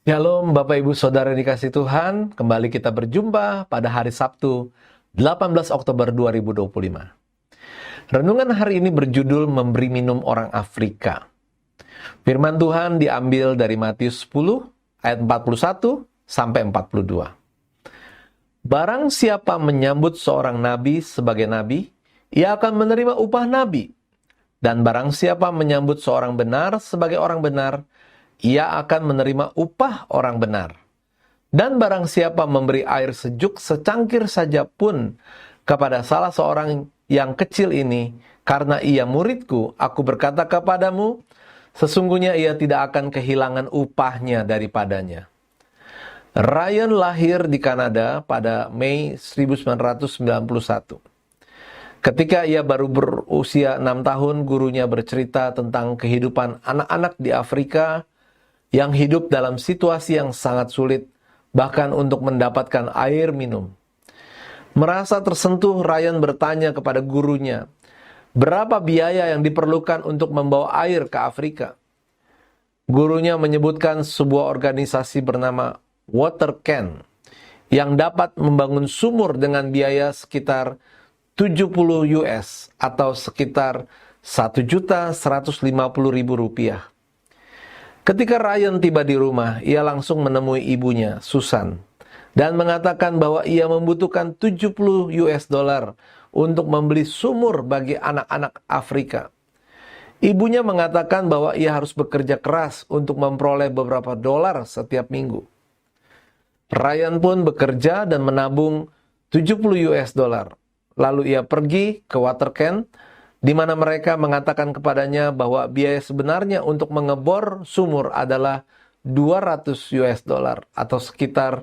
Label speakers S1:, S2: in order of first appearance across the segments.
S1: Shalom Bapak Ibu Saudara yang dikasihi Tuhan, kembali kita berjumpa pada hari Sabtu 18 Oktober 2025. Renungan hari ini berjudul Memberi Minum Orang Afrika. Firman Tuhan diambil dari Matius 10 ayat 41 sampai 42. Barang siapa menyambut seorang nabi sebagai nabi, ia akan menerima upah nabi. Dan barang siapa menyambut seorang benar sebagai orang benar, ia akan menerima upah orang benar. Dan barang siapa memberi air sejuk secangkir saja pun kepada salah seorang yang kecil ini, karena ia muridku, aku berkata kepadamu, sesungguhnya ia tidak akan kehilangan upahnya daripadanya. Ryan lahir di Kanada pada Mei 1991. Ketika ia baru berusia 6 tahun, gurunya bercerita tentang kehidupan anak-anak di Afrika yang hidup dalam situasi yang sangat sulit, bahkan untuk mendapatkan air minum. Merasa tersentuh, Ryan bertanya kepada gurunya, berapa biaya yang diperlukan untuk membawa air ke Afrika? Gurunya menyebutkan sebuah organisasi bernama WaterCan, yang dapat membangun sumur dengan biaya sekitar 70 US atau sekitar 1.150.000 rupiah. Ketika Ryan tiba di rumah, ia langsung menemui ibunya, Susan, dan mengatakan bahwa ia membutuhkan 70 US dollar untuk membeli sumur bagi anak-anak Afrika. Ibunya mengatakan bahwa ia harus bekerja keras untuk memperoleh beberapa dolar setiap minggu. Ryan pun bekerja dan menabung 70 US dollar. Lalu ia pergi ke WaterCan, di mana mereka mengatakan kepadanya bahwa biaya sebenarnya untuk mengebor sumur adalah 200 US dollar atau sekitar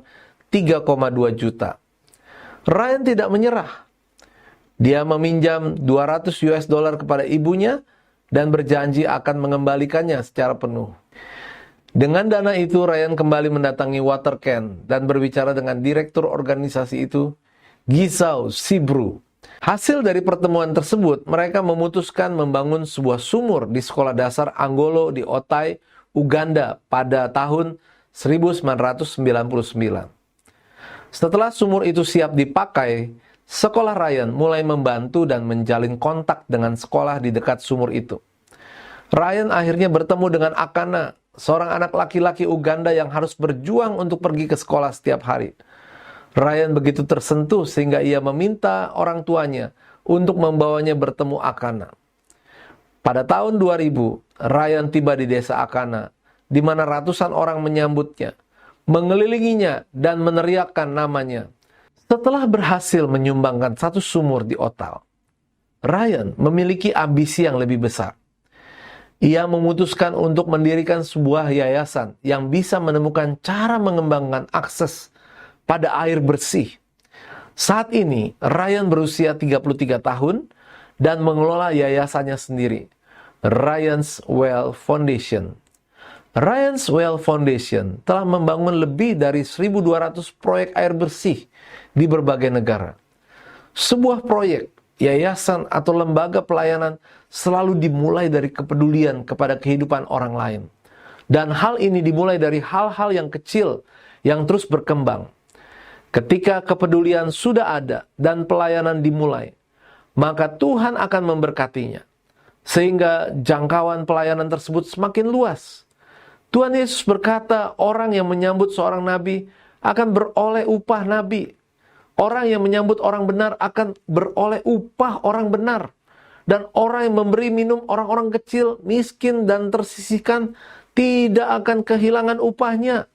S1: 3,2 juta. Ryan tidak menyerah. Dia meminjam 200 US dollar kepada ibunya dan berjanji akan mengembalikannya secara penuh. Dengan dana itu, Ryan kembali mendatangi WaterCan dan berbicara dengan direktur organisasi itu, Gisau Sibru. Hasil dari pertemuan tersebut, mereka memutuskan membangun sebuah sumur di sekolah dasar Angolo di Otai, Uganda pada tahun 1999. Setelah sumur itu siap dipakai, sekolah Ryan mulai membantu dan menjalin kontak dengan sekolah di dekat sumur itu. Ryan akhirnya bertemu dengan Akana, seorang anak laki-laki Uganda yang harus berjuang untuk pergi ke sekolah setiap hari. Ryan begitu tersentuh sehingga ia meminta orang tuanya untuk membawanya bertemu Akana. Pada tahun 2000, Ryan tiba di desa Akana, di mana ratusan orang menyambutnya, mengelilinginya, dan meneriakkan namanya. Setelah berhasil menyumbangkan satu sumur di Otal, Ryan memiliki ambisi yang lebih besar. Ia memutuskan untuk mendirikan sebuah yayasan yang bisa menemukan cara mengembangkan akses pada air bersih. Saat ini, Ryan berusia 33 tahun dan mengelola yayasannya sendiri, Ryan's Well Foundation. Ryan's Well Foundation telah membangun lebih dari 1.200 proyek air bersih di berbagai negara. Sebuah proyek, yayasan, atau lembaga pelayanan selalu dimulai dari kepedulian kepada kehidupan orang lain. Dan hal ini dimulai dari hal-hal yang kecil yang terus berkembang. Ketika kepedulian sudah ada dan pelayanan dimulai, maka Tuhan akan memberkatinya, sehingga jangkauan pelayanan tersebut semakin luas. Tuhan Yesus berkata, orang yang menyambut seorang nabi akan beroleh upah nabi. Orang yang menyambut orang benar akan beroleh upah orang benar. Dan orang yang memberi minum orang-orang kecil, miskin, dan tersisihkan tidak akan kehilangan upahnya.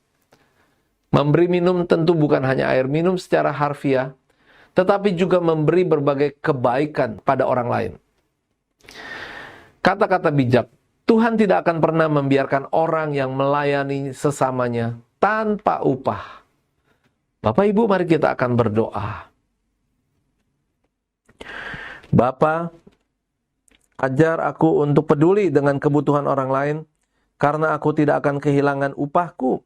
S1: Memberi minum tentu bukan hanya air minum secara harfiah, tetapi juga memberi berbagai kebaikan pada orang lain. Kata-kata bijak, Tuhan tidak akan pernah membiarkan orang yang melayani sesamanya tanpa upah. Bapak Ibu, mari kita akan berdoa. Bapa, ajar aku untuk peduli dengan kebutuhan orang lain, karena aku tidak akan kehilangan upahku.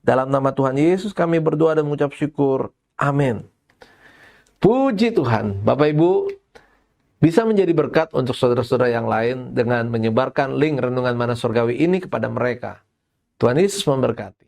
S1: Dalam nama Tuhan Yesus kami berdoa dan mengucap syukur. Amin. Puji Tuhan. Bapak Ibu, bisa menjadi berkat untuk saudara-saudara yang lain dengan menyebarkan link Renungan Mana Surgawi ini kepada mereka. Tuhan Yesus memberkati.